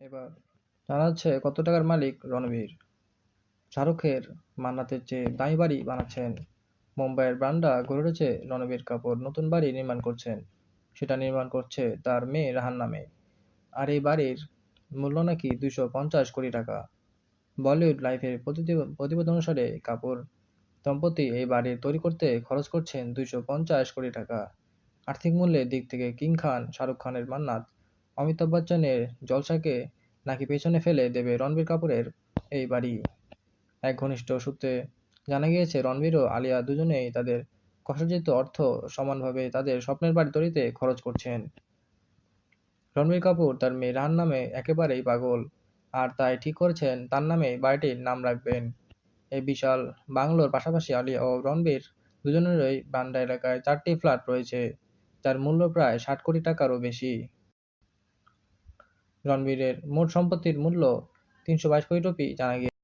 এবার জানা যাচ্ছে কত টাকার মালিক রণবীর। শাহরুখের মান্নাতের চেয়ে দামি বাড়ি বানাচ্ছেন। মুম্বাইয়ের ব্র্যান্ডা গড়ে উঠেছে, রণবীর কাপুর নতুন বাড়ি নির্মাণ করছেন। সেটা নির্মাণ করছে তার মেয়ে রাহান নামে। আর এই বাড়ির মূল্য নাকি 250 কোটি টাকা। বলিউড লাইফের প্রতিবেদন অনুসারে কাপুর দম্পতি এই বাড়ি তৈরি করতে খরচ করছেন 250 কোটি টাকা। আর্থিক মূল্যের দিক থেকে কিং খান, শাহরুখ খানের মান্নাত, অমিতাভ বচ্চনের জলসাকে নাকি পেছনে ফেলে দেবে রণবীর কাপুরের এই বাড়ি। এক ঘনিষ্ঠ সূত্রে জানা গিয়েছে, রণবীর ও আলিয়া দুজনেই তাদের কষ্টার্জিত অর্থ সমানভাবে তাদের স্বপ্নের বাড়ি তৈরিতে খরচ করছেন। রণবীর কাপুর তার মেয়ে রাহান নামে একেবারেই পাগল, আর তাই ঠিক করেছেন তার নামে বাড়িটির নাম রাখবেন। এই বিশাল বাংলোর পাশাপাশি আলিয়া ও রণবীর দুজনেরই বান্ডা এলাকায় 4টি ফ্ল্যাট রয়েছে, যার মূল্য প্রায় 60 কোটি টাকারও বেশি। রণবীরের মোট সম্পত্তির মূল্য 322 কোটি রুপি জানা গিয়েছে।